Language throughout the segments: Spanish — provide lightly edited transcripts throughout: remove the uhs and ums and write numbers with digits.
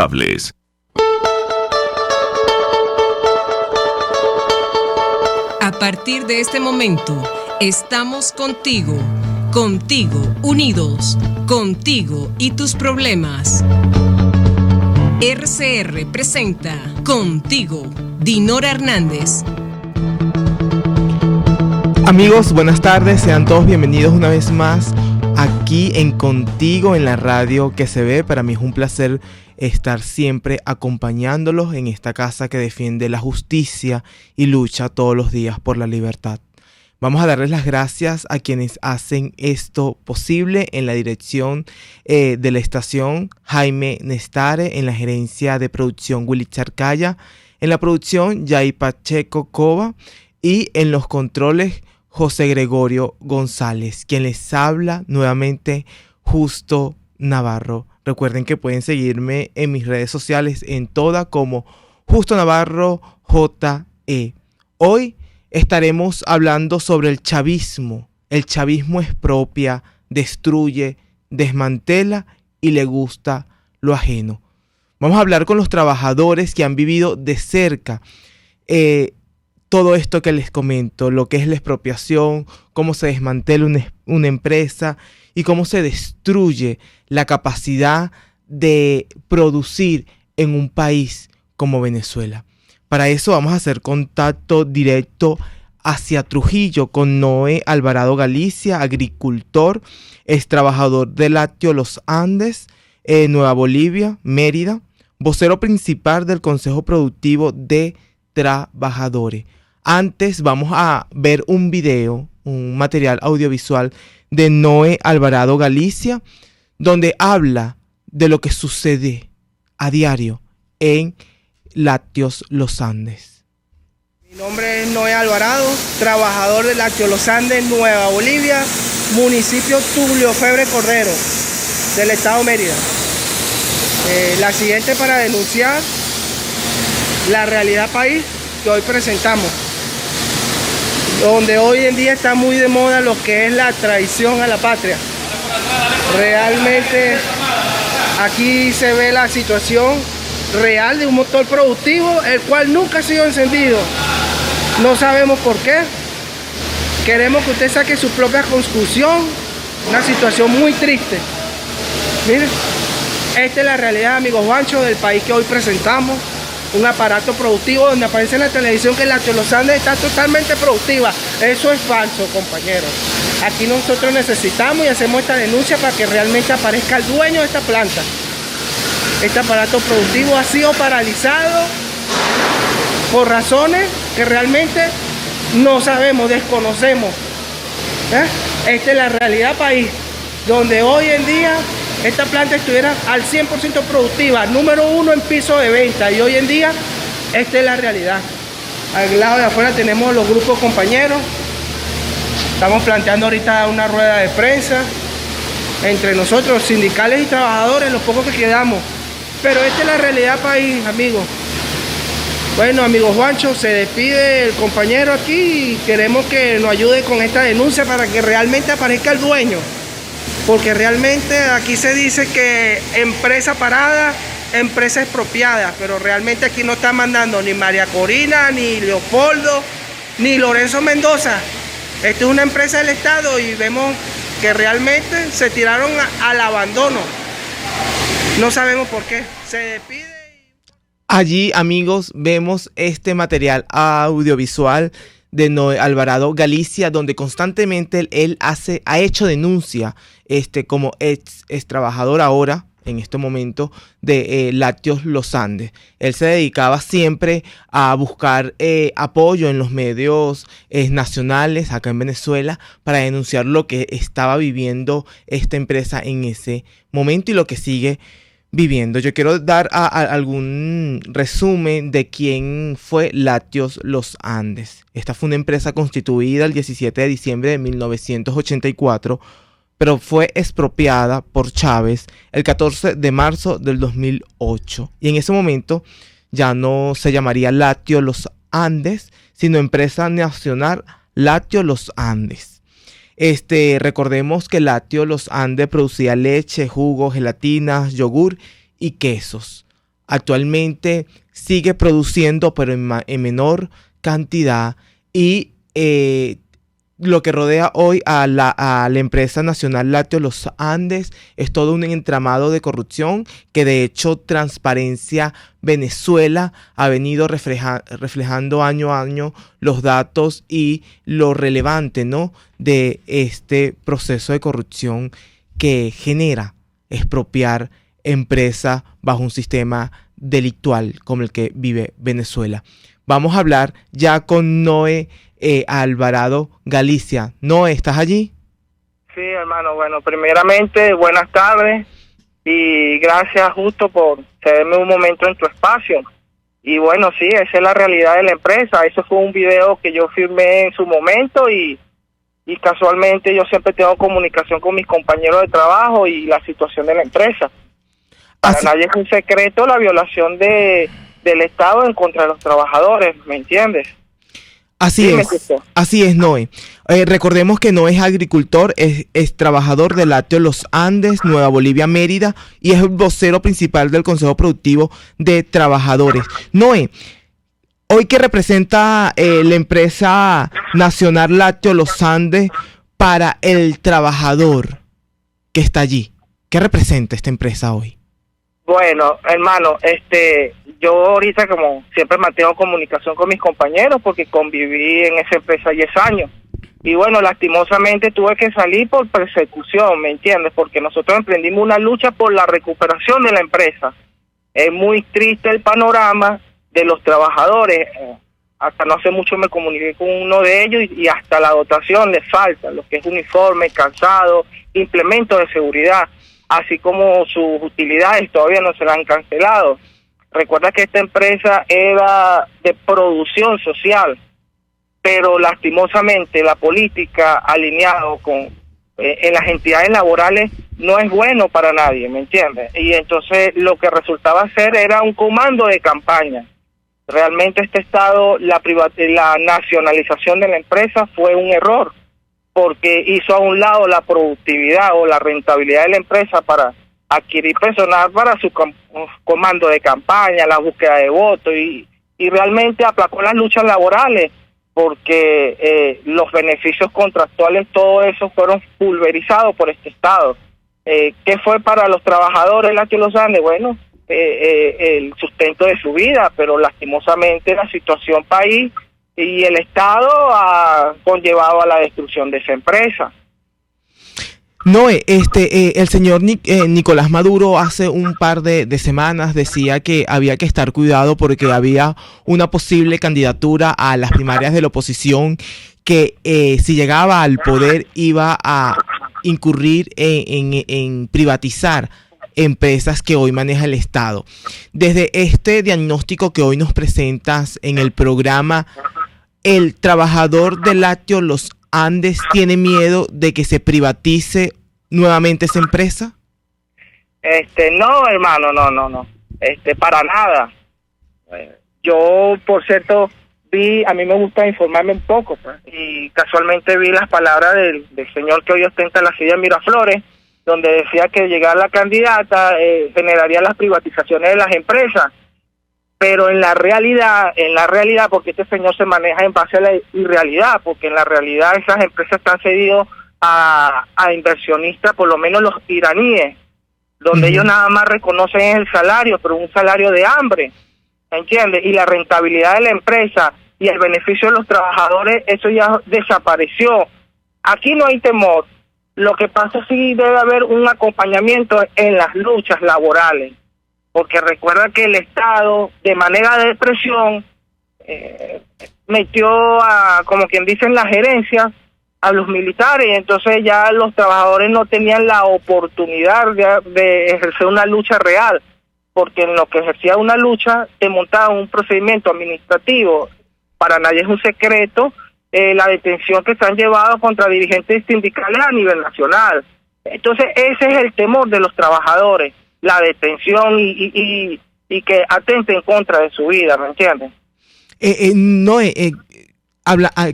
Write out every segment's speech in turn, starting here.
Hables. A partir de este momento, estamos contigo, unidos, contigo y tus problemas. RCR presenta Contigo, Dinora Hernández. Amigos, buenas tardes, sean todos bienvenidos una vez más aquí en Contigo en la radio que se ve. Para mí es un placer estar siempre acompañándolos en esta casa que defiende la justicia y lucha todos los días por la libertad. Vamos a darles las gracias a quienes hacen esto posible en la dirección de la estación Jaime Nestare, en la gerencia de producción Willy Charcaya, en la producción Yay Pacheco Cova y en los controles José Gregorio González. Quien les habla nuevamente, Justo Navarro. Recuerden que pueden seguirme en mis redes sociales en todas como Justo Navarro JE. Hoy estaremos hablando sobre el chavismo. El chavismo expropia, destruye, desmantela y le gusta lo ajeno. Vamos a hablar con los trabajadores que han vivido de cerca todo esto que les comento, lo que es la expropiación, cómo se desmantela una empresa y cómo se destruye la capacidad de producir en un país como Venezuela. Para eso vamos a hacer contacto directo hacia Trujillo con Noé Alvarado Galicia, agricultor, es trabajador de Lácteos Los Andes, Nueva Bolivia, Mérida, vocero principal del Consejo Productivo de Trabajadores. Antes vamos a ver un video, un material audiovisual de Noé Alvarado Galicia, donde habla de lo que sucede a diario en Lácteos Los Andes. Mi nombre es Noé Alvarado, trabajador de Lácteos Los Andes, Nueva Bolivia, municipio Tulio Febre Cordero, del estado Mérida. La siguiente para denunciar la realidad país que hoy presentamos, donde hoy en día está muy de moda lo que es la traición a la patria. Realmente aquí se ve la situación real de un motor productivo, el cual nunca ha sido encendido. No sabemos por qué. Queremos que usted saque su propia conclusión. Una situación muy triste. Miren, esta es la realidad, amigos Juancho, del país que hoy presentamos. Un aparato productivo donde aparece en la televisión que Lácteos Los Andes está totalmente productiva. Eso es falso, compañeros. Aquí nosotros necesitamos y hacemos esta denuncia para que realmente aparezca el dueño de esta planta. Este aparato productivo ha sido paralizado por razones que realmente no sabemos, desconocemos. Esta es la realidad país, donde hoy en día esta planta estuviera al 100% productiva, número 1 en piso de venta, y hoy en día esta es la realidad. Al lado de afuera tenemos los grupos compañeros. Estamos planteando ahorita una rueda de prensa entre nosotros, sindicales y trabajadores, los pocos que quedamos. Pero esta es la realidad país, amigos. Bueno, amigo Juancho, se despide el compañero aquí y queremos que nos ayude con esta denuncia para que realmente aparezca el dueño. Porque realmente aquí se dice que empresa parada, empresa expropiada, pero realmente aquí no está mandando ni María Corina, ni Leopoldo, ni Lorenzo Mendoza. Esta es una empresa del Estado y vemos que realmente se tiraron al abandono. No sabemos por qué. Se despide. Allí, amigos, vemos este material audiovisual de Noé Alvarado Galicia, donde constantemente él ha hecho denuncia como ex trabajador ahora, en este momento, de Lácteos Los Andes. Él se dedicaba siempre a buscar apoyo en los medios nacionales acá en Venezuela para denunciar lo que estaba viviendo esta empresa en ese momento y lo que sigue viviendo. Yo quiero dar algún resumen de quién fue Lácteos Los Andes. Esta fue una empresa constituida el 17 de diciembre de 1984, pero fue expropiada por Chávez el 14 de marzo del 2008. Y en ese momento ya no se llamaría Lácteos Los Andes, sino Empresa Nacional Lácteos Los Andes. Recordemos que Lácteos Los Andes producía leche, jugo, gelatinas, yogur y quesos. actualmente sigue produciendo, pero en menor cantidad, y lo que rodea hoy a la empresa nacional Lácteos Los Andes es todo un entramado de corrupción que de hecho Transparencia Venezuela ha venido reflejando año a año los datos y lo relevante, ¿no?, de este proceso de corrupción que genera expropiar empresas bajo un sistema delictual como el que vive Venezuela. Vamos a hablar ya con Noé Alvarado Galicia. Noé, ¿estás allí? Sí, hermano. Bueno, primeramente, buenas tardes y gracias justo por cederme un momento en tu espacio. Y bueno, sí, esa es la realidad de la empresa. Eso fue un video que yo firmé en su momento y casualmente yo siempre tengo comunicación con mis compañeros de trabajo y la situación de la empresa. Para nadie es un secreto la violación del Estado en contra de los trabajadores, ¿me entiendes? Así es, Noé. Recordemos que Noé es agricultor, es trabajador de Lácteos Los Andes, Nueva Bolivia, Mérida, y es el vocero principal del Consejo Productivo de Trabajadores. Noé, hoy que representa la empresa nacional Lácteos Los Andes para el trabajador que está allí, ¿qué representa esta empresa hoy? Bueno, hermano, yo ahorita como siempre mantengo comunicación con mis compañeros porque conviví en esa empresa 10 años. Y bueno, lastimosamente tuve que salir por persecución, ¿me entiendes? Porque nosotros emprendimos una lucha por la recuperación de la empresa. Es muy triste el panorama de los trabajadores. Hasta no hace mucho me comuniqué con uno de ellos y hasta la dotación les falta, lo que es uniforme, calzado, implementos de seguridad, así como sus utilidades todavía no se las han cancelado. Recuerda que esta empresa era de producción social, pero lastimosamente la política alineado con en las entidades laborales no es bueno para nadie, ¿me entiendes? Y entonces lo que resultaba ser era un comando de campaña. Realmente este Estado, la nacionalización de la empresa fue un error, porque hizo a un lado la productividad o la rentabilidad de la empresa para adquirir personal para su comando de campaña, la búsqueda de votos y realmente aplacó las luchas laborales porque los beneficios contractuales, todo eso fueron pulverizados por este Estado. ¿Qué fue para los trabajadores Lácteos Los Andes? Bueno, el sustento de su vida, pero lastimosamente la situación país y el Estado ha conllevado a la destrucción de esa empresa. Noé, el señor Nicolás Maduro hace un par de semanas decía que había que estar cuidado porque había una posible candidatura a las primarias de la oposición que si llegaba al poder iba a incurrir en privatizar empresas que hoy maneja el Estado. Desde este diagnóstico que hoy nos presentas en el programa, ¿el trabajador de Lácteos Los Andes tiene miedo de que se privatice nuevamente esa empresa? No, hermano, no. Para nada. Yo, por cierto, a mí me gusta informarme un poco, pues, y casualmente vi las palabras del señor que hoy ostenta la silla de Miraflores, donde decía que llegar la candidata generaría las privatizaciones de las empresas. Pero en la realidad, porque este señor se maneja en base a la irrealidad, porque en la realidad esas empresas están cedidas a inversionistas, por lo menos los iraníes, donde ellos nada más reconocen el salario, pero un salario de hambre, ¿entiendes? Y la rentabilidad de la empresa y el beneficio de los trabajadores, eso ya desapareció. Aquí no hay temor. Lo que pasa sí debe haber un acompañamiento en las luchas laborales, porque recuerda que el Estado, de manera de presión, metió a, como quien dice, en la gerencia a los militares, y entonces ya los trabajadores no tenían la oportunidad de ejercer una lucha real, porque en lo que ejercía una lucha te montaban un procedimiento administrativo. Para nadie es un secreto la detención que se han llevado contra dirigentes sindicales a nivel nacional. Entonces ese es el temor de los trabajadores, la detención y que atente en contra de su vida, ¿me entiendes?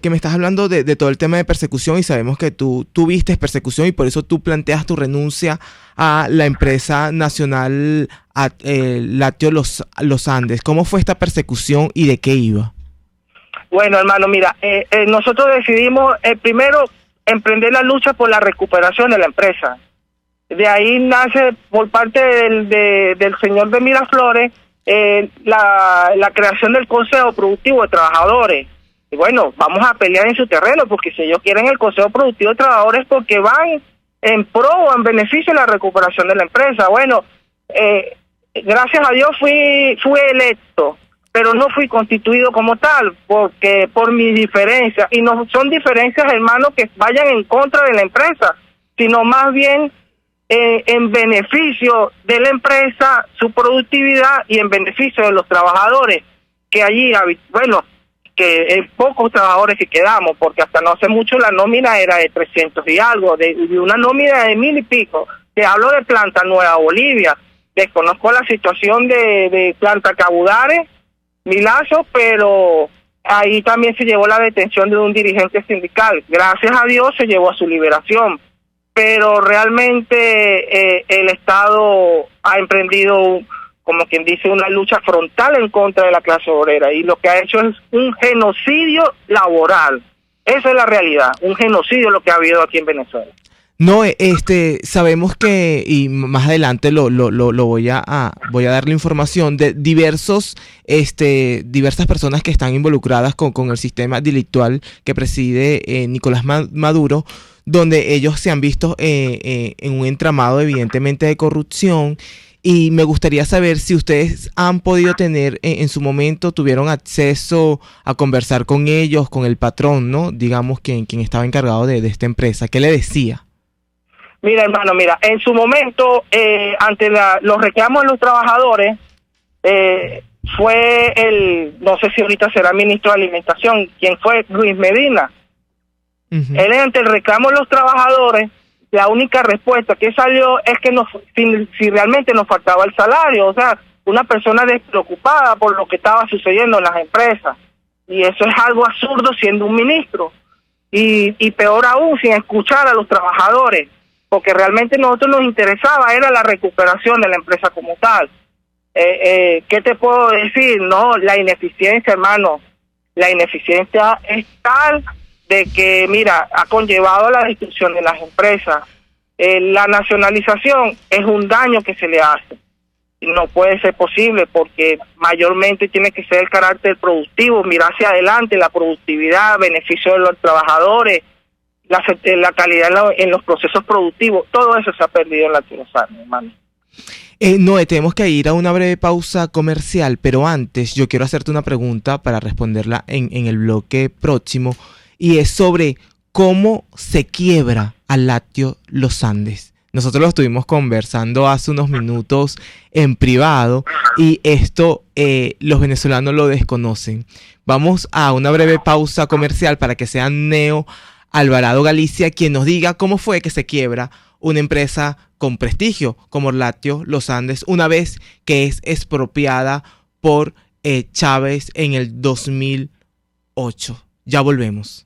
que me estás hablando de todo el tema de persecución, y sabemos que tú tuviste persecución y por eso tú planteas tu renuncia a la empresa nacional Lácteos Los Andes. ¿Cómo fue esta persecución y de qué iba? Bueno, hermano, mira, nosotros decidimos primero emprender la lucha por la recuperación de la empresa. De ahí nace por parte del señor de Miraflores la creación del Consejo Productivo de Trabajadores. Y bueno, vamos a pelear en su terreno, porque si ellos quieren el Consejo Productivo de Trabajadores, porque van en pro o en beneficio de la recuperación de la empresa. Bueno, gracias a Dios fui electo, pero no fui constituido como tal, porque por mis diferencias, y no son diferencias, hermano, que vayan en contra de la empresa, sino más bien en beneficio de la empresa, su productividad, y en beneficio de los trabajadores, que allí, bueno, que pocos trabajadores que quedamos, porque hasta no hace mucho la nómina era de 300 y algo, de una nómina de 1000 y pico. Te hablo de Planta Nueva Bolivia, desconozco la situación de Planta Cabudares, Milazo, pero ahí también se llevó la detención de un dirigente sindical. Gracias a Dios se llevó a su liberación, pero realmente el Estado ha emprendido, como quien dice, una lucha frontal en contra de la clase obrera, y lo que ha hecho es un genocidio laboral. Esa es la realidad, un genocidio lo que ha habido aquí en Venezuela. No, sabemos que, y más adelante lo voy a dar la información de diversas personas que están involucradas con el sistema delictual que preside Nicolás Maduro, donde ellos se han visto en un entramado evidentemente de corrupción. Y me gustaría saber si ustedes han podido tener, en su momento, tuvieron acceso a conversar con ellos, con el patrón, ¿no? Digamos, quien estaba encargado de esta empresa. ¿Qué le decía? Mira, hermano, en su momento, ante los reclamos de los trabajadores, fue no sé si ahorita será ministro de Alimentación, quien fue Luis Medina. Uh-huh. Él, ante el reclamo de los trabajadores, la única respuesta que salió es que si realmente nos faltaba el salario, o sea, una persona despreocupada por lo que estaba sucediendo en las empresas. Y eso es algo absurdo siendo un ministro. Y peor aún, sin escuchar a los trabajadores, porque realmente a nosotros nos interesaba era la recuperación de la empresa como tal. ¿Qué te puedo decir? No, la ineficiencia, hermano, la ineficiencia es tal de que, mira, ha conllevado la destrucción de las empresas. La nacionalización es un daño que se le hace. No puede ser posible, porque mayormente tiene que ser el carácter productivo, mirar hacia adelante, la productividad, beneficio de los trabajadores, la calidad en los procesos productivos. Todo eso se ha perdido en Latinoamérica, hermano. Noé, tenemos que ir a una breve pausa comercial, pero antes yo quiero hacerte una pregunta para responderla en el bloque próximo, y es sobre cómo se quiebra a Lácteos Los Andes. Nosotros lo estuvimos conversando hace unos minutos en privado, y esto los venezolanos lo desconocen. Vamos a una breve pausa comercial para que sea Neo Alvarado Galicia quien nos diga cómo fue que se quiebra una empresa con prestigio como Lácteos Los Andes una vez que es expropiada por Chávez en el 2008. Ya volvemos.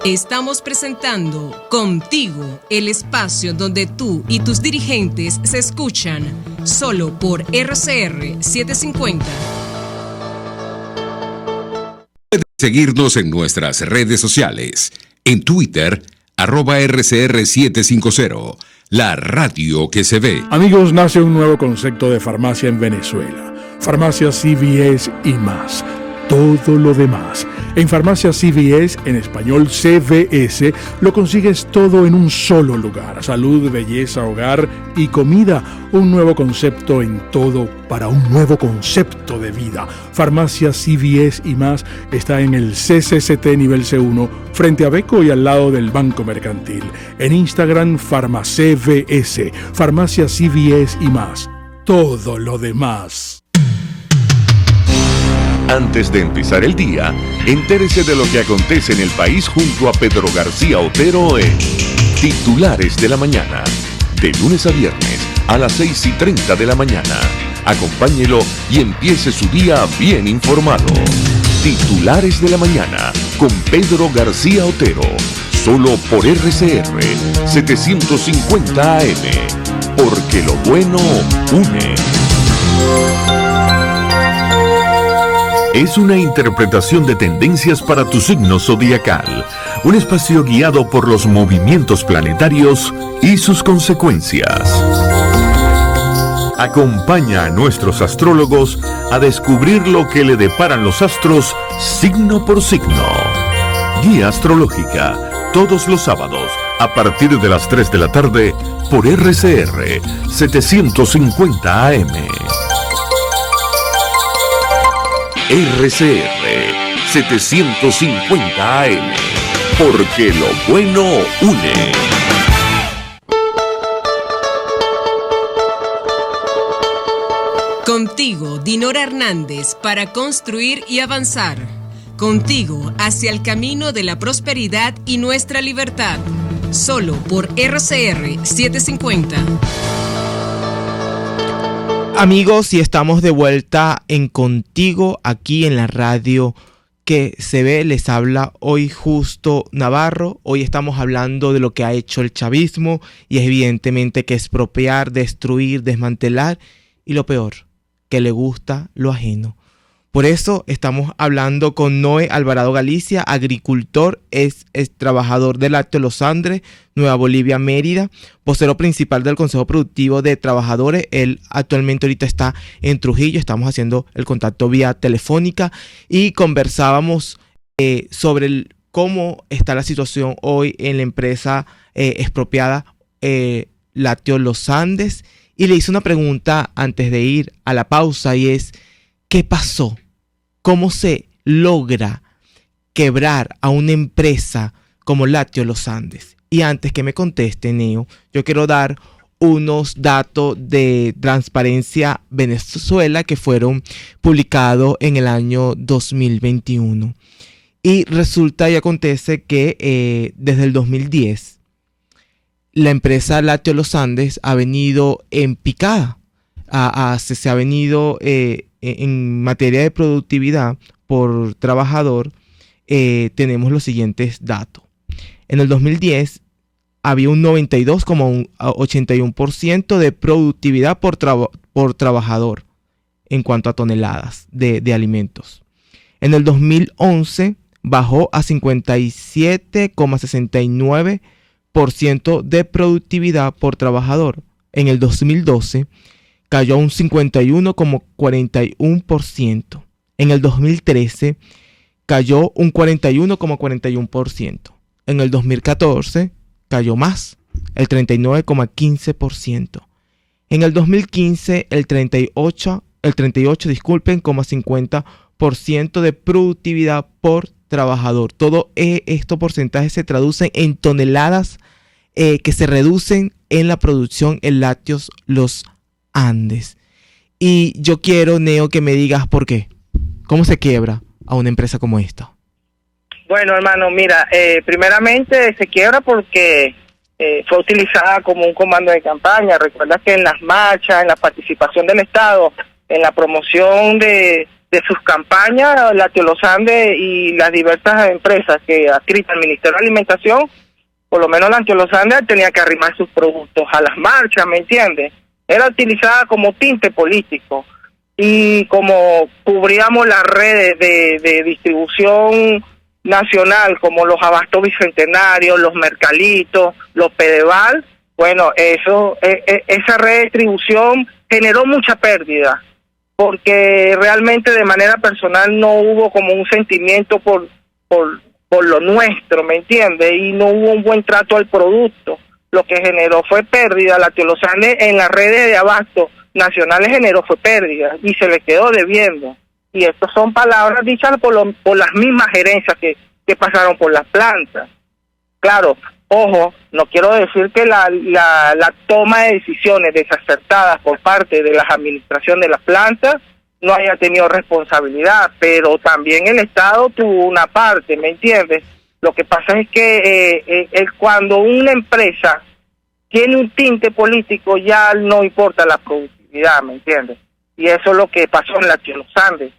Estamos presentando Contigo, el espacio donde tú y tus dirigentes se escuchan, solo por RCR 750. Puedes seguirnos en nuestras redes sociales. En Twitter, @RCR750, la radio que se ve. Amigos, nace un nuevo concepto de farmacia en Venezuela. Farmacia CVS y más. Todo lo demás. En Farmacia CVS, en español CVS, lo consigues todo en un solo lugar. Salud, belleza, hogar y comida. Un nuevo concepto en todo para un nuevo concepto de vida. Farmacia CVS y más está en el CCCT nivel C1, frente a Beco y al lado del Banco Mercantil. En Instagram, FarmaCVS. Farmacia CVS y más. Todo lo demás. Antes de empezar el día, entérese de lo que acontece en el país junto a Pedro García Otero en Titulares de la Mañana. De lunes a viernes a las 6:30 de la mañana. Acompáñelo y empiece su día bien informado. Titulares de la mañana con Pedro García Otero. Solo por RCR 750 AM. Porque lo bueno une. Es una interpretación de tendencias para tu signo zodiacal. Un espacio guiado por los movimientos planetarios y sus consecuencias. Acompaña a nuestros astrólogos a descubrir lo que le deparan los astros signo por signo. Guía astrológica, todos los sábados, a partir de las 3 de la tarde, por RCR 750 AM. RCR 750 AM, porque lo bueno une. Contigo, Dinora Hernández, para construir y avanzar. Contigo hacia el camino de la prosperidad y nuestra libertad. Solo por RCR 750. Amigos, y estamos de vuelta en Contigo, aquí en la radio que se ve. Les habla hoy Justo Navarro. Hoy estamos hablando de lo que ha hecho el chavismo, y es evidentemente que expropiar, destruir, desmantelar, y lo peor, que le gusta lo ajeno. Por eso estamos hablando con Noé Alvarado Galicia, agricultor, es trabajador del Lácteos Los Andes, Nueva Bolivia, Mérida, vocero principal del Consejo Productivo de Trabajadores. Él actualmente ahorita está en Trujillo. Estamos haciendo el contacto vía telefónica y conversábamos sobre cómo está la situación hoy en la empresa expropiada Lácteos Los Andes. Y le hice una pregunta antes de ir a la pausa, y es: ¿qué pasó? ¿Cómo se logra quebrar a una empresa como Lácteos Los Andes? Y antes que me conteste, Neo, yo quiero dar unos datos de Transparencia Venezuela que fueron publicados en el año 2021. Y resulta y acontece que desde el 2010 la empresa Lácteos Los Andes ha venido en picada. Se ha venido en materia de productividad por trabajador. Tenemos los siguientes datos. En el 2010 había un 92,81% de productividad por trabajador en cuanto a toneladas de alimentos. En el 2011 bajó a 57,69% de productividad por trabajador. En el 2012 cayó a un 51,41%. En el 2013 cayó un 41,41%. En el 2014 cayó más, el 39,15%. En el 2015 el 38,50% de productividad por trabajador. Todos estos porcentajes se traducen en toneladas que se reducen en la producción en Lácteos Los Andes. Y yo quiero, Neo, que me digas por qué. ¿Cómo se quiebra a una empresa como esta? Bueno, hermano, mira, primeramente se quiebra porque fue utilizada como un comando de campaña. Recuerda que en las marchas, en la participación del Estado, en la promoción de sus campañas, Lácteos Los Andes y las diversas empresas que adscritas al Ministerio de Alimentación, por lo menos Lácteos Los Andes tenía que arrimar sus productos a las marchas, ¿me entiendes? Era utilizada como tinte político. Y como cubríamos las redes de distribución nacional, como los Abastos Bicentenarios, los Mercalitos, los Pedeval, bueno, esa red de distribución generó mucha pérdida, porque realmente de manera personal no hubo como un sentimiento por lo nuestro, ¿me entiendes? Y no hubo un buen trato al producto. Lo que generó fue pérdida. Lácteos Los Andes en las redes de abasto nacionales generó fue pérdida y se le quedó debiendo. Y estas son palabras dichas por las mismas gerencias que pasaron por las plantas. Claro, ojo, no quiero decir que la toma de decisiones desacertadas por parte de las administraciones de las plantas no haya tenido responsabilidad, pero también el Estado tuvo una parte, ¿me entiendes? Lo que pasa es que cuando una empresa tiene un tinte político ya no importa la productividad, ¿me entiendes? Y eso es lo que pasó en Lácteos Los Andes.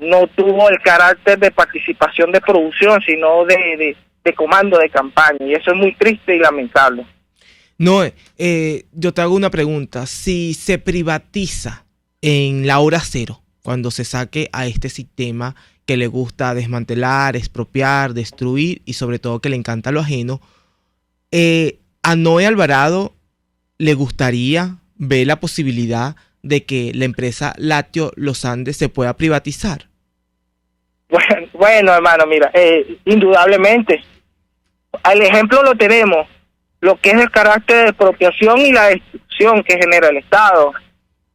No tuvo el carácter de participación de producción, sino de comando de campaña. Y eso es muy triste y lamentable. No, yo te hago una pregunta. Si se privatiza en la hora cero, cuando se saque a este sistema que le gusta desmantelar, expropiar, destruir y sobre todo que le encanta lo ajeno, a Noé Alvarado le gustaría ver la posibilidad de que la empresa Lácteos Los Andes se pueda privatizar. Bueno, hermano, mira, indudablemente, al ejemplo lo tenemos, lo que es el carácter de expropiación y la destrucción que genera el Estado,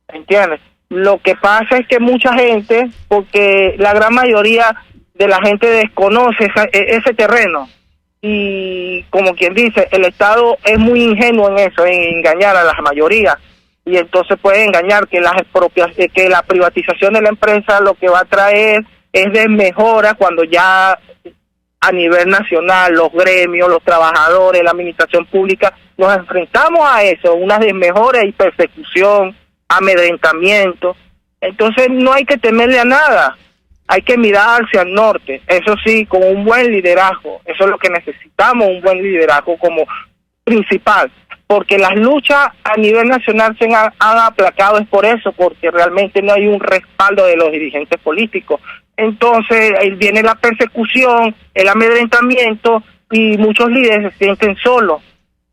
¿entiendes? Lo que pasa es que mucha gente, porque la gran mayoría de la gente desconoce ese terreno, y como quien dice, el Estado es muy ingenuo en eso, en engañar a la mayoría, y entonces puede engañar que que la privatización de la empresa lo que va a traer es desmejora, cuando ya a nivel nacional los gremios, los trabajadores, la administración pública nos enfrentamos a eso, una desmejora y persecución, amedrentamiento. Entonces no hay que temerle a nada, hay que mirar hacia el norte, eso sí, con un buen liderazgo. Eso es lo que necesitamos, un buen liderazgo como principal, porque las luchas a nivel nacional se han aplacado, es por eso, porque realmente no hay un respaldo de los dirigentes políticos. Entonces ahí viene la persecución, el amedrentamiento, y muchos líderes se sienten solos,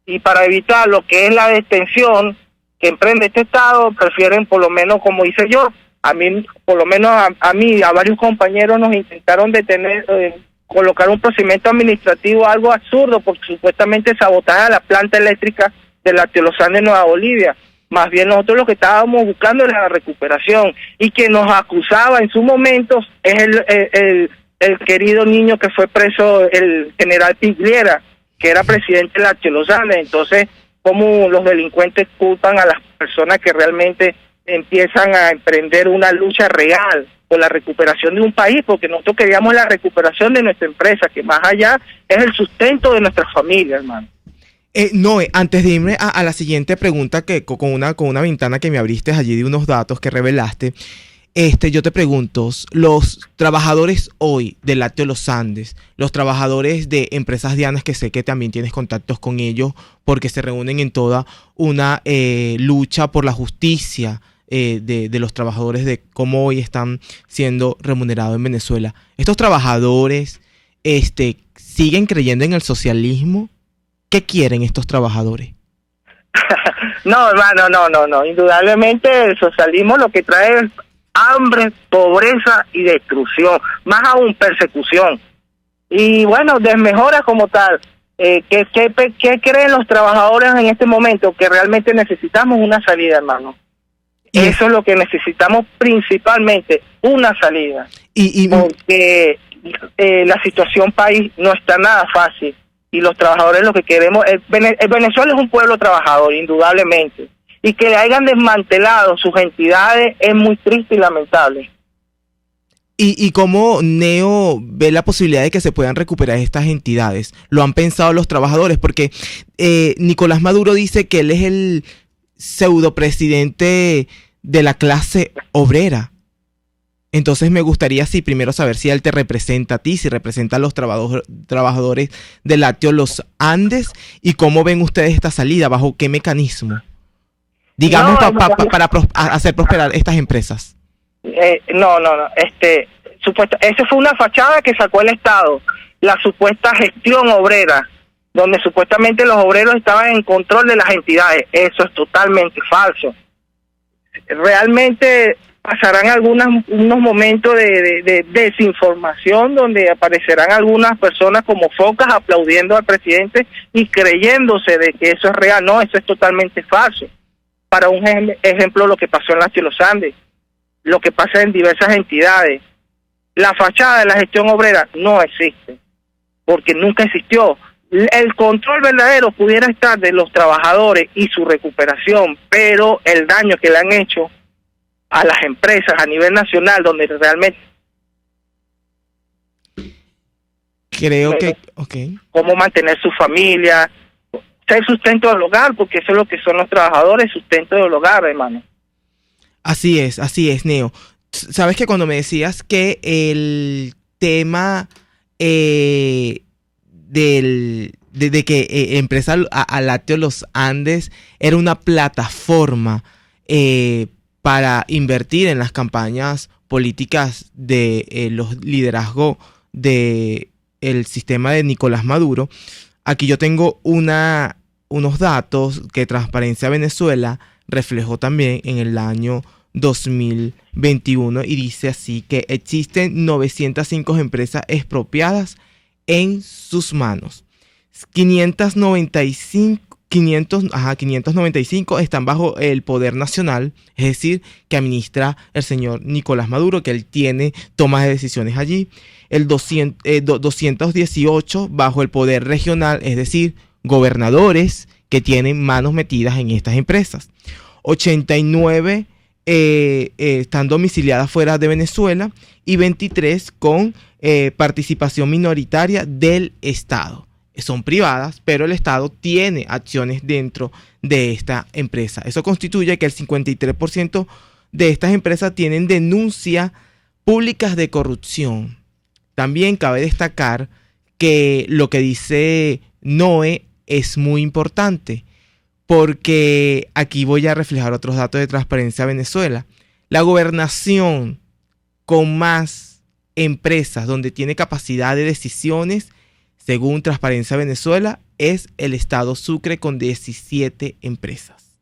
y para evitar lo que es la detención que emprende este Estado, prefieren, por lo menos como hice yo, a mí, por lo menos a mí, a varios compañeros nos intentaron detener, colocar un procedimiento administrativo algo absurdo, porque supuestamente sabotaje a la planta eléctrica de Lácteos Los Andes, Nueva Bolivia. Más bien nosotros lo que estábamos buscando era la recuperación, y quien nos acusaba en su momento es el querido niño que fue preso, el general Pigliera, que era presidente de Lácteos Los Andes. Entonces, cómo los delincuentes culpan a las personas que realmente empiezan a emprender una lucha real por la recuperación de un país, porque nosotros queríamos la recuperación de nuestra empresa, que más allá es el sustento de nuestra familia, hermano. Noé, antes de irme a la siguiente pregunta, que con una ventana que me abriste allí de unos datos que revelaste, yo te pregunto, los trabajadores hoy de Lácteos Los Andes, los trabajadores de empresas dianas, que sé que también tienes contactos con ellos porque se reúnen en toda una lucha por la justicia de los trabajadores, de cómo hoy están siendo remunerados en Venezuela. ¿Estos trabajadores siguen creyendo en el socialismo? ¿Qué quieren estos trabajadores? No, hermano, no. Indudablemente el socialismo lo que trae es hambre, pobreza y destrucción, más aún persecución. Y bueno, desmejora como tal. ¿Qué creen los trabajadores en este momento? Que realmente necesitamos una salida, hermano. Eso es lo que necesitamos principalmente, una salida. Porque la situación país no está nada fácil. Y los trabajadores lo que queremos, Venezuela es un pueblo trabajador, indudablemente, y que le hayan desmantelado sus entidades es muy triste y lamentable. ¿Y cómo Neo ve la posibilidad de que se puedan recuperar estas entidades? ¿Lo han pensado los trabajadores? Porque Nicolás Maduro dice que él es el pseudopresidente de la clase obrera. Entonces me gustaría primero saber si él te representa a ti, si representa a los trabajadores de Lácteos Los Andes, y cómo ven ustedes esta salida, bajo qué mecanismo, digamos, para hacer prosperar estas empresas. Esa fue una fachada que sacó el Estado, la supuesta gestión obrera, donde supuestamente los obreros estaban en control de las entidades. Eso es totalmente falso. Realmente pasarán unos momentos de desinformación, donde aparecerán algunas personas como focas aplaudiendo al presidente y creyéndose de que eso es real. No, eso es totalmente falso. Para un ejemplo, lo que pasó en Lácteos Los Andes, lo que pasa en diversas entidades. La fachada de la gestión obrera no existe, porque nunca existió. El control verdadero pudiera estar de los trabajadores y su recuperación, pero el daño que le han hecho a las empresas a nivel nacional, donde realmente creo que cómo mantener su familia, ser sustento del hogar, porque eso es lo que son los trabajadores, sustento del hogar, hermano. Así es, Neo. Sabes que cuando me decías que el tema de que empresa a Lácteos Los Andes era una plataforma para invertir en las campañas políticas de los liderazgos del sistema de Nicolás Maduro, aquí yo tengo unos datos que Transparencia Venezuela reflejó también en el año 2021 y dice así que existen 905 empresas expropiadas en sus manos. 595 están bajo el poder nacional, es decir, que administra el señor Nicolás Maduro, que él tiene tomas de decisiones allí. 218 bajo el poder regional, es decir, gobernadores que tienen manos metidas en estas empresas. 89 están domiciliadas fuera de Venezuela y 23 con participación minoritaria del Estado. Son privadas, pero el Estado tiene acciones dentro de esta empresa. Eso constituye que el 53% de estas empresas tienen denuncias públicas de corrupción. También cabe destacar que lo que dice Noé es muy importante, porque aquí voy a reflejar otros datos de Transparencia Venezuela. La gobernación con más empresas donde tiene capacidad de decisiones, según Transparencia Venezuela, es el estado Sucre con 17 empresas.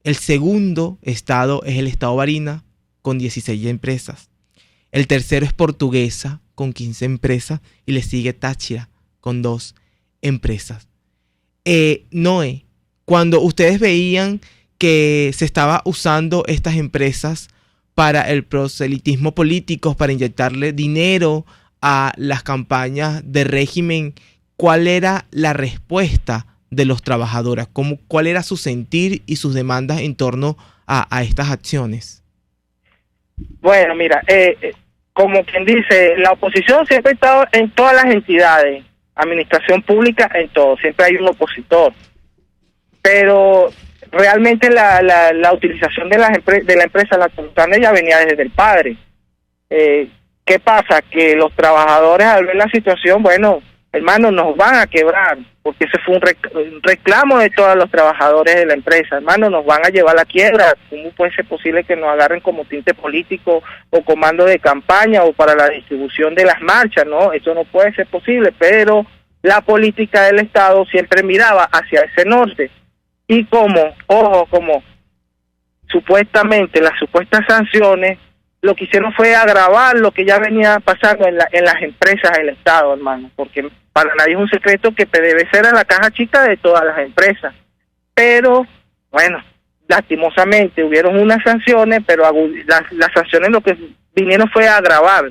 El segundo estado es el estado Barinas con 16 empresas. El tercero es Portuguesa con 15 empresas y le sigue Táchira con 2 empresas. Noé, cuando ustedes veían que se estaba usando estas empresas para el proselitismo político, para inyectarle dinero a las campañas de régimen, ¿cuál era la respuesta de los trabajadores? ¿Cuál era su sentir y sus demandas en torno a estas acciones? Bueno, mira, como quien dice, la oposición siempre ha estado en todas las entidades, administración pública, en todo, siempre hay un opositor. Pero realmente la utilización de la empresa La Sultana ya venía desde el padre. ¿Qué pasa? Que los trabajadores al ver la situación, bueno, hermano, nos van a quebrar, porque ese fue un reclamo de todos los trabajadores de la empresa. Hermano, nos van a llevar a la quiebra. ¿Cómo puede ser posible que nos agarren como tinte político o comando de campaña o para la distribución de las marchas? No, eso no puede ser posible, pero la política del Estado siempre miraba hacia ese norte. Y como supuestamente las supuestas sanciones, lo que hicieron fue agravar lo que ya venía pasando en las empresas del Estado, hermano, porque para nadie es un secreto que PDVSA era la caja chica de todas las empresas. Pero, bueno, lastimosamente hubieron unas sanciones, pero las sanciones lo que vinieron fue a agravar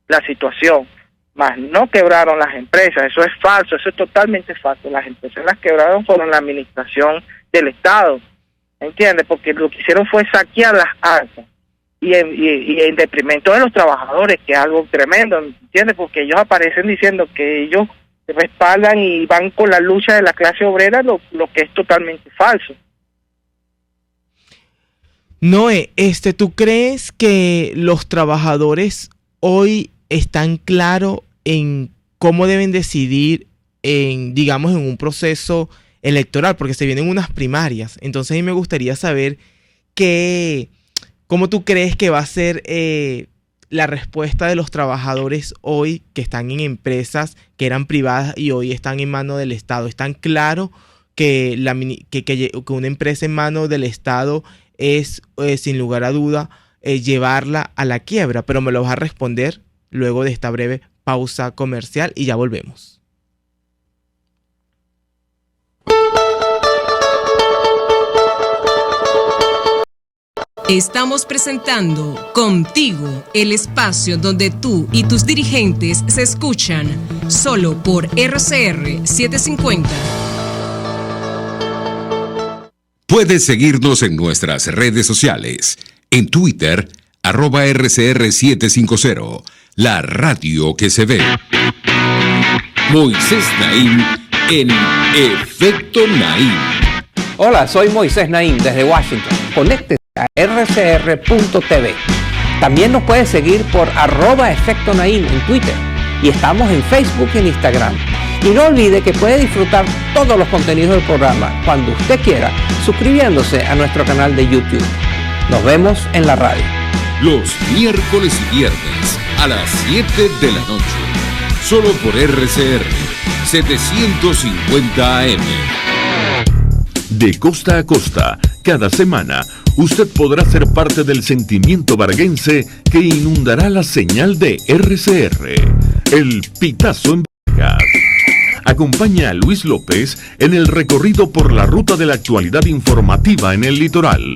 la situación, más no quebraron las empresas. Eso es falso, eso es totalmente falso. Las empresas las quebraron fueron la administración del Estado, ¿entiendes? Porque lo que hicieron fue saquear las arcas y en detrimento de los trabajadores, que es algo tremendo, ¿entiendes? Porque ellos aparecen diciendo que ellos respaldan y van con la lucha de la clase obrera, lo que es totalmente falso. Noé, ¿tú crees que los trabajadores hoy están claros en cómo deben decidir en un proceso electoral? Porque se vienen unas primarias. Entonces a mí me gustaría saber cómo tú crees que va a ser la respuesta de los trabajadores hoy que están en empresas que eran privadas y hoy están en manos del Estado. ¿Están claros que una empresa en manos del Estado es, sin lugar a duda, llevarla a la quiebra? Pero me lo vas a responder luego de esta breve pausa comercial y ya volvemos. Estamos presentando Contigo, el espacio donde tú y tus dirigentes se escuchan, solo por RCR 750. Puedes seguirnos en nuestras redes sociales. En Twitter, @RCR750, la radio que se ve. Moisés Naim en Efecto Naim. Hola, soy Moisés Naim desde Washington. Conéctese a rcr.tv. También nos puede seguir por @Efecto Naim en Twitter y estamos en Facebook y en Instagram. Y no olvide que puede disfrutar todos los contenidos del programa cuando usted quiera, suscribiéndose a nuestro canal de YouTube. Nos vemos en la radio. Los miércoles y viernes a las 7 de la noche. Solo por RCR 750 AM. De costa a costa, cada semana, usted podrá ser parte del sentimiento varguense que inundará la señal de RCR. El Pitazo en Vargas. Acompaña a Luis López en el recorrido por la ruta de la actualidad informativa en el litoral.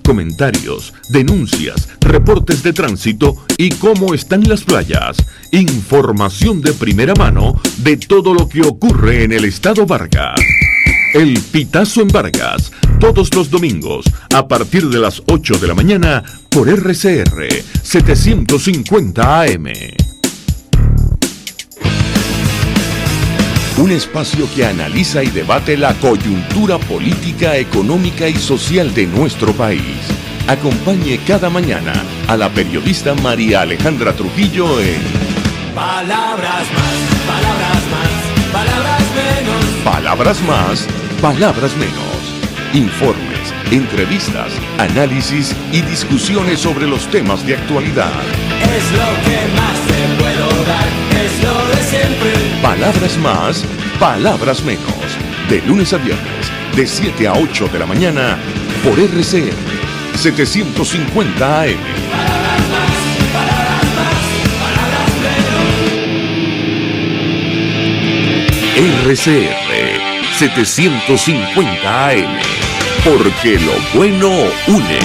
Comentarios, denuncias, reportes de tránsito y cómo están las playas. Información de primera mano de todo lo que ocurre en el estado Vargas. El Pitazo en Vargas, todos los domingos, a partir de las 8 de la mañana, por RCR 750 AM. Un espacio que analiza y debate la coyuntura política, económica y social de nuestro país. Acompañe cada mañana a la periodista María Alejandra Trujillo en Palabras más, palabras más, palabras menos. Palabras más, palabras menos. Informes, entrevistas, análisis y discusiones sobre los temas de actualidad. Es lo que más te puedo dar, es lo de siempre. Palabras más, palabras menos. De lunes a viernes, de 7 a 8 de la mañana, por RCR 750 AM. Palabras más, palabras menos. RCR 750 AM. Porque lo bueno une.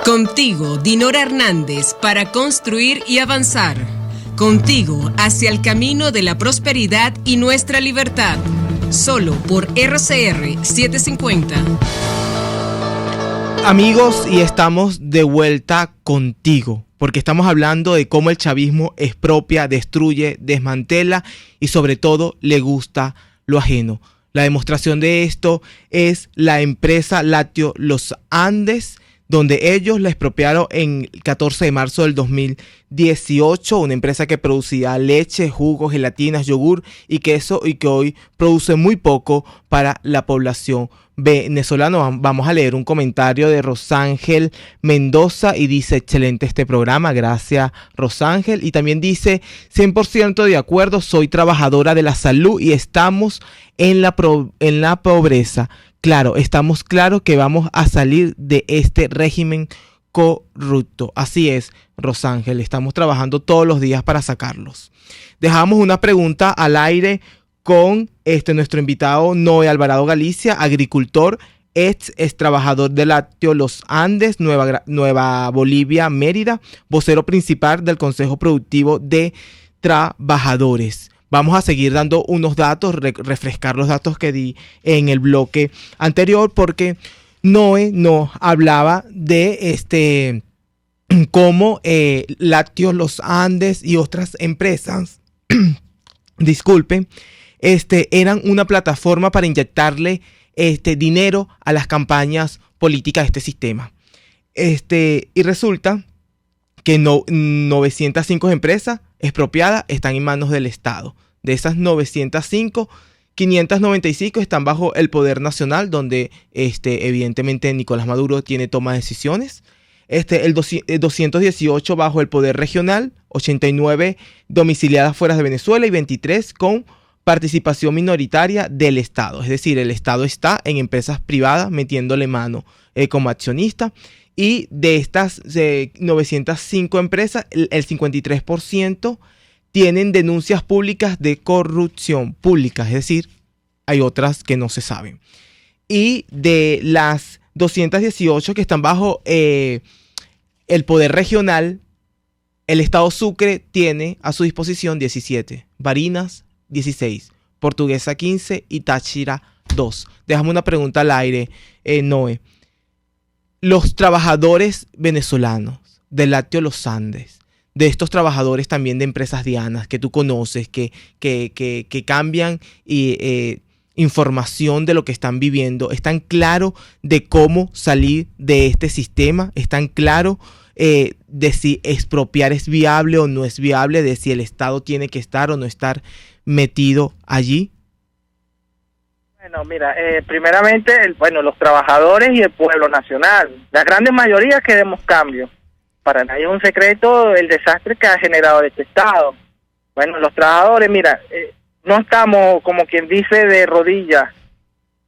Contigo, Dinora Hernández, para construir y avanzar. Contigo hacia el camino de la prosperidad y nuestra libertad. Solo por RCR 750. Amigos, y estamos de vuelta contigo, porque estamos hablando de cómo el chavismo expropia, destruye, desmantela y sobre todo le gusta lo ajeno. La demostración de esto es la empresa Lácteos Los Andes, donde ellos la expropiaron en el 14 de marzo del 2018, una empresa que producía leche, jugos, gelatinas, yogur y queso, y que hoy produce muy poco para la población venezolana. Vamos a leer un comentario de Rosángel Mendoza y dice: excelente este programa, gracias Rosángel. Y también dice: 100% de acuerdo, soy trabajadora de la salud y estamos en la pobreza. Claro, estamos claros que vamos a salir de este régimen corrupto. Así es, Rosángel, estamos trabajando todos los días para sacarlos. Dejamos una pregunta al aire con nuestro invitado Noé Alvarado Galicia, agricultor, ex trabajador de Lácteos Los Andes, Nueva Bolivia, Mérida, vocero principal del Consejo Productivo de Trabajadores. Vamos a seguir dando unos datos, refrescar los datos que di en el bloque anterior, porque Noé nos hablaba de cómo Lácteos Los Andes y otras empresas, disculpen, eran una plataforma para inyectarle dinero a las campañas políticas de este sistema. Y resulta que 905 empresas expropiadas están en manos del Estado. De esas 905, 595 están bajo el poder nacional, donde evidentemente Nicolás Maduro tiene toma de decisiones. El 218 bajo el poder regional, 89 domiciliadas fuera de Venezuela y 23 con participación minoritaria del Estado. Es decir, el Estado está en empresas privadas metiéndole mano como accionista. Y de estas 905 empresas, el 53% tienen denuncias públicas de corrupción pública, es decir, hay otras que no se saben. Y de las 218 que están bajo el poder regional, el Estado Sucre tiene a su disposición 17, Barinas 16, Portuguesa 15 y Táchira 2. Déjame una pregunta al aire, Noé. Los trabajadores venezolanos de Lácteos Los Andes, de estos trabajadores también de empresas dianas que tú conoces, que cambian y información de lo que están viviendo, están claros de cómo salir de este sistema, están claros de si expropiar es viable o no es viable, de si el Estado tiene que estar o no estar metido allí. Bueno, mira, primeramente, los trabajadores y el pueblo nacional. La grande mayoría queremos cambio. Para nadie es un secreto el desastre que ha generado este Estado. Bueno, los trabajadores, mira, no estamos, como quien dice, de rodillas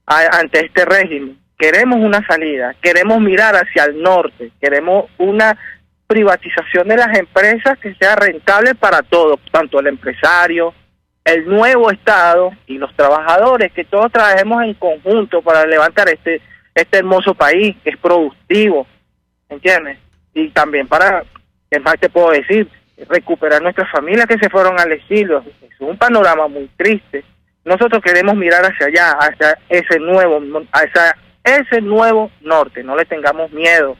ante este régimen. Queremos una salida, queremos mirar hacia el norte, queremos una privatización de las empresas que sea rentable para todos, tanto el empresario, el nuevo Estado y los trabajadores, que todos trabajemos en conjunto para levantar este hermoso país que es productivo, ¿entiendes? Y también para, ¿qué más te puedo decir? Recuperar nuestras familias que se fueron al exilio. Es un panorama muy triste. Nosotros queremos mirar hacia allá, hacia ese nuevo norte, no le tengamos miedo.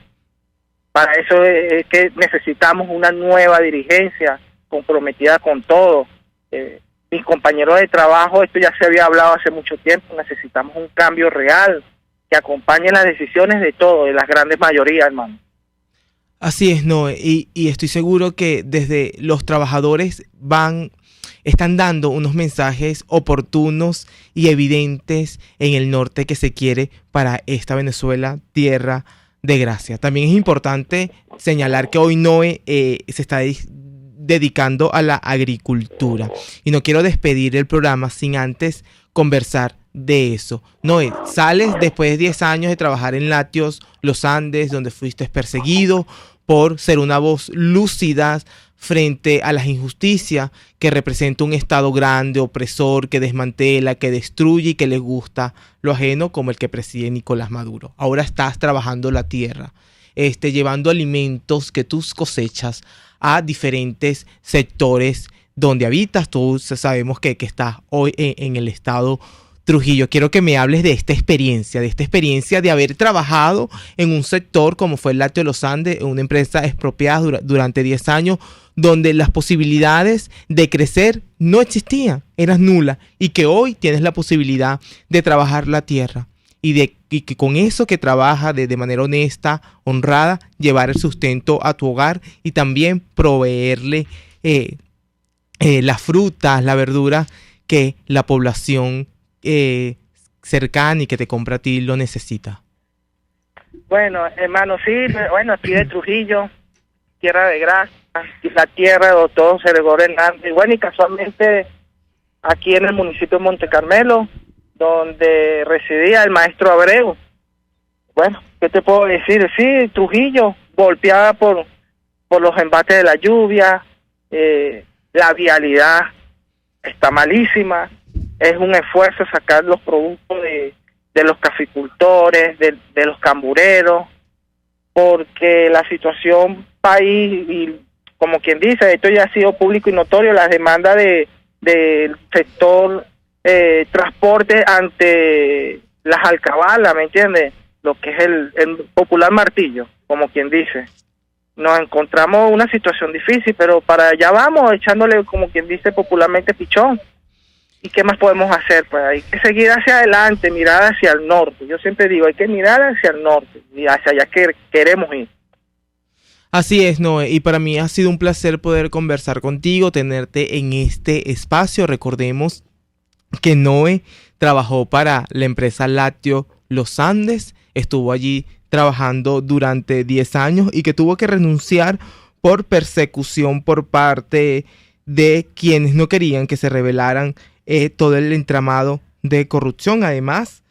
Para eso es que necesitamos una nueva dirigencia comprometida con todo. Mis compañeros de trabajo, esto ya se había hablado hace mucho tiempo, necesitamos un cambio real que acompañe las decisiones de todos, de las grandes mayorías, hermano. Así es, Noé, y estoy seguro que desde los trabajadores están dando unos mensajes oportunos y evidentes en el norte que se quiere para esta Venezuela, tierra de gracia. También es importante señalar que hoy Noé se está dedicando a la agricultura y no quiero despedir el programa sin antes conversar de eso. Noé, sales después de 10 años de trabajar en Lácteos Los Andes, donde fuiste perseguido por ser una voz lúcida frente a las injusticias que representa un Estado grande, opresor, que desmantela, que destruye y que le gusta lo ajeno, como el que preside Nicolás Maduro. Ahora estás trabajando la tierra, llevando alimentos que tus cosechas a diferentes sectores donde habitas. Todos sabemos que estás hoy en el estado Trujillo. Quiero que me hables de esta experiencia de haber trabajado en un sector como fue el Lácteo de los Andes, una empresa expropiada durante 10 años, donde las posibilidades de crecer no existían, eran nulas, y que hoy tienes la posibilidad de trabajar la tierra y que con eso que trabajas de manera honesta, honrada, llevar el sustento a tu hogar y también proveerle las frutas, la verdura que la población cercana y que te compra a ti lo necesita. Bueno, hermano, sí, aquí de Trujillo, tierra de gracia, la tierra de doctor José Gregorio Hernández, y casualmente aquí en el municipio de Monte Carmelo, donde residía el maestro Abreu. Bueno, ¿qué te puedo decir? Sí, Trujillo, golpeada por los embates de la lluvia, la vialidad está malísima, es un esfuerzo sacar los productos de los caficultores, de los cambureros, porque la situación país, y como quien dice, esto ya ha sido público y notorio, las demandas del sector transporte ante las alcabalas, ¿me entiendes? Lo que es el popular martillo, como quien dice. Nos encontramos una situación difícil, pero para allá vamos, echándole, como quien dice popularmente, pichón. ¿Y qué más podemos hacer? Pues hay que seguir hacia adelante, mirar hacia el norte. Yo siempre digo, hay que mirar hacia el norte y hacia allá que queremos ir. Así es, Noé, y para mí ha sido un placer poder conversar contigo, tenerte en este espacio. Recordemos que Noé trabajó para la empresa Lácteo Los Andes, estuvo allí trabajando durante 10 años y que tuvo que renunciar por persecución por parte de quienes no querían que se revelaran todo el entramado de corrupción. Además,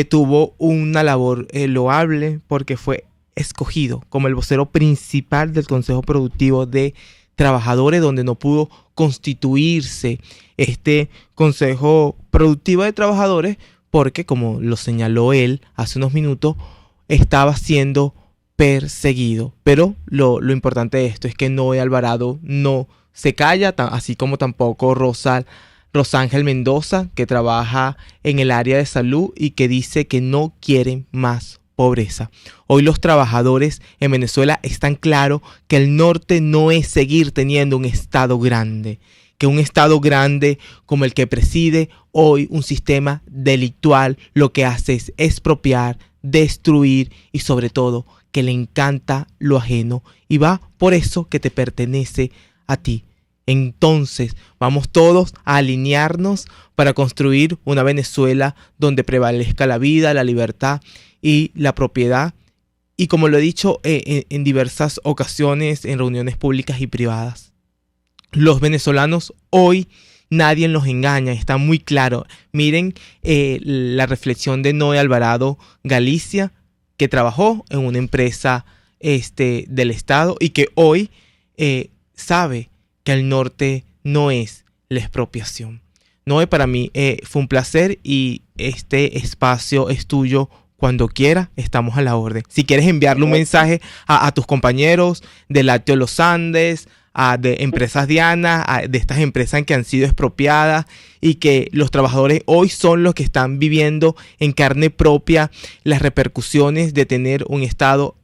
tuvo una labor loable porque fue escogido como el vocero principal del Consejo Productivo de Trabajadores, donde no pudo constituirse este Consejo Productivo de Trabajadores porque, como lo señaló él hace unos minutos, estaba siendo perseguido. Pero lo importante de esto es que Noé Alvarado no se calla, así como tampoco Rosángel Mendoza, que trabaja en el área de salud y que dice que no quieren más pobreza. Hoy los trabajadores en Venezuela están claros que el norte no es seguir teniendo un estado grande, que un Estado grande como el que preside hoy un sistema delictual lo que hace es expropiar, destruir y sobre todo que le encanta lo ajeno y va por eso que te pertenece a ti. Entonces vamos todos a alinearnos para construir una Venezuela donde prevalezca la vida, la libertad y la propiedad. Y como lo he dicho en diversas ocasiones en reuniones públicas y privadas, los venezolanos hoy nadie los engaña, está muy claro. Miren la reflexión de Noé Alvarado Galicia, que trabajó en una empresa del Estado y que hoy sabe que el norte no es la expropiación. Noé, para mí fue un placer y este espacio es tuyo. Cuando quiera, estamos a la orden. Si quieres enviarle un mensaje a tus compañeros de Lácteos Los Andes, de Empresas Diana, de estas empresas que han sido expropiadas y que los trabajadores hoy son los que están viviendo en carne propia las repercusiones de tener un Estado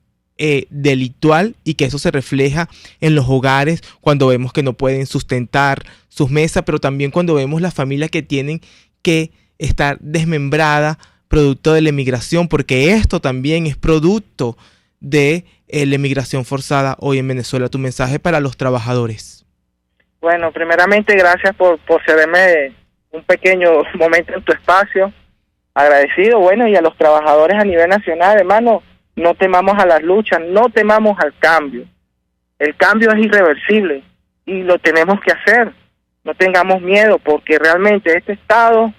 delictual y que eso se refleja en los hogares cuando vemos que no pueden sustentar sus mesas, pero también cuando vemos las familias que tienen que estar desmembradas producto de la emigración, porque esto también es producto de la emigración forzada hoy en Venezuela. Tu mensaje para los trabajadores. Bueno, primeramente gracias por cederme un pequeño momento en tu espacio, agradecido. Bueno, y a los trabajadores a nivel nacional, hermano, no temamos a las luchas, no temamos al cambio. El cambio es irreversible y lo tenemos que hacer. No tengamos miedo, porque realmente este Estado,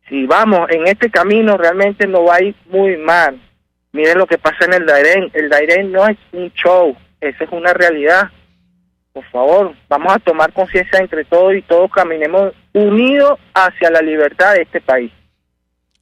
si vamos en este camino, realmente nos va a ir muy mal. Miren lo que pasa en el Dairén. El Dairén no es un show, esa es una realidad. Por favor, vamos a tomar conciencia entre todos y todos caminemos unidos hacia la libertad de este país.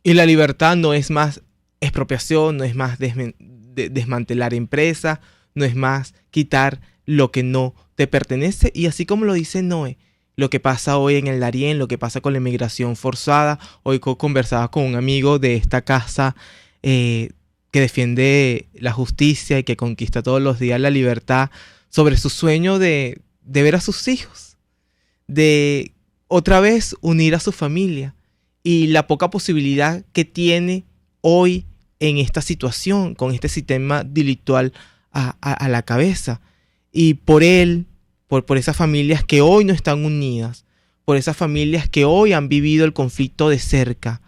Y la libertad no es más expropiación, no es más desmantelar empresas, no es más quitar lo que no te pertenece. Y así como lo dice Noé, lo que pasa hoy en el Darién, lo que pasa con la inmigración forzada. Hoy conversaba con un amigo de esta casa que defiende la justicia y que conquista todos los días la libertad, sobre su sueño de ver a sus hijos, de otra vez unir a su familia y la poca posibilidad que tiene hoy en esta situación, con este sistema delictual a la cabeza. Y por él, por esas familias que hoy no están unidas, por esas familias que hoy han vivido el conflicto de cerca,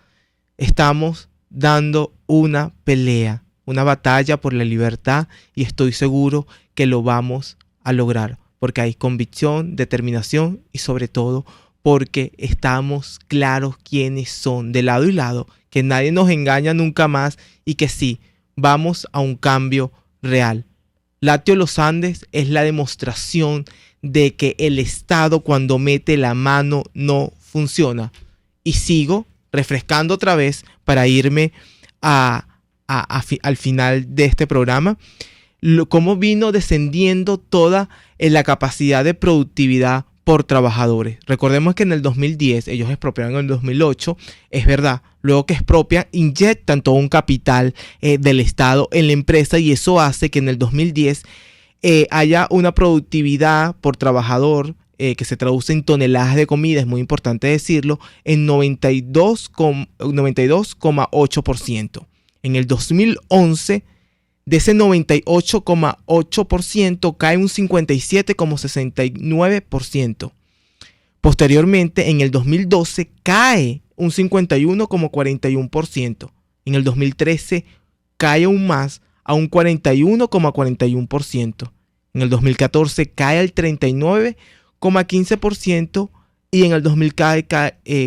estamos dando una pelea, una batalla por la libertad, y estoy seguro que lo vamos a lograr, porque hay convicción, determinación y sobre todo porque estamos claros quiénes son, de lado y lado, que nadie nos engaña nunca más y que sí, vamos a un cambio real. Lácteos Los Andes es la demostración de que el Estado cuando mete la mano no funciona. Y sigo refrescando otra vez para irme al final de este programa, cómo vino descendiendo toda la capacidad de productividad por trabajadores. Recordemos que en el 2010, ellos expropiaron en el 2008, es verdad, luego que expropian, inyectan todo un capital del Estado en la empresa y eso hace que en el 2010 haya una productividad por trabajador que se traduce en toneladas de comida, es muy importante decirlo, en 92,8%. En el 2011, de ese 98,8% cae un 57,69%. Posteriormente, en el 2012 cae un 51,41%. En el 2013 cae aún más a un 41,41%. En el 2014 cae al 39,15% y en el 2000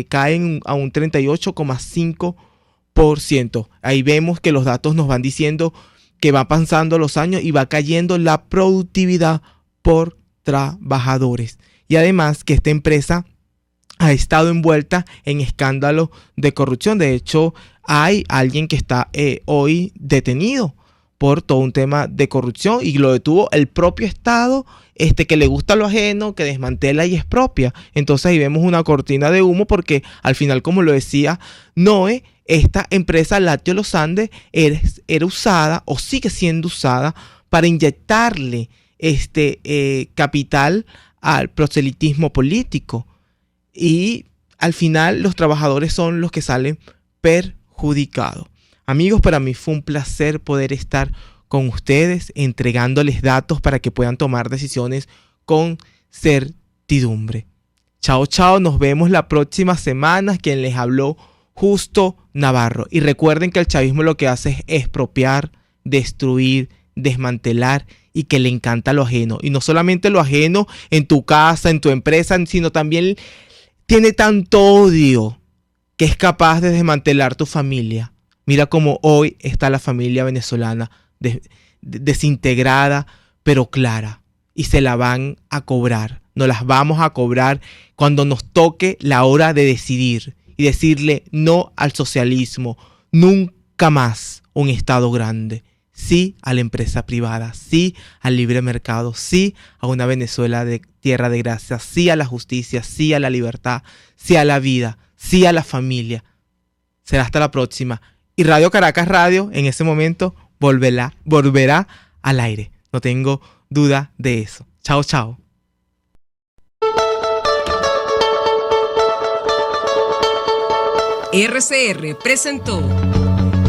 caen a un 38,5%. Ahí vemos que los datos nos van diciendo que va pasando los años y va cayendo la productividad por trabajadores. Y además que esta empresa ha estado envuelta en escándalos de corrupción. De hecho, hay alguien que está hoy detenido por todo un tema de corrupción y lo detuvo el propio Estado, que le gusta lo ajeno, que desmantela y expropia. Entonces ahí vemos una cortina de humo porque al final, como lo decía Noé, esta empresa Lácteos Los Andes era usada o sigue siendo usada para inyectarle capital al proselitismo político. y al final los trabajadores son los que salen perjudicados. Amigos, para mí fue un placer poder estar con ustedes entregándoles datos para que puedan tomar decisiones con certidumbre. Chao, chao, nos vemos la próxima semana. Quien les habló, Justo Navarro. Y recuerden que el chavismo lo que hace es expropiar, destruir, desmantelar y que le encanta lo ajeno. Y no solamente lo ajeno en tu casa, en tu empresa, sino también tiene tanto odio que es capaz de desmantelar tu familia. Mira cómo hoy está la familia venezolana desintegrada, pero clara. Y se la van a cobrar. Nos las vamos a cobrar cuando nos toque la hora de decidir y decirle no al socialismo. Nunca más un Estado grande. Sí a la empresa privada, sí al libre mercado, sí a una Venezuela de tierra de gracia, sí a la justicia, sí a la libertad, sí a la vida, sí a la familia. Será hasta la próxima. Y Radio Caracas Radio en ese momento volverá al aire. No tengo duda de eso. Chao, chao. RCR presentó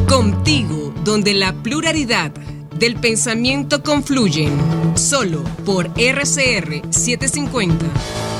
Contigo, donde la pluralidad del pensamiento confluyen, solo por RCR 750.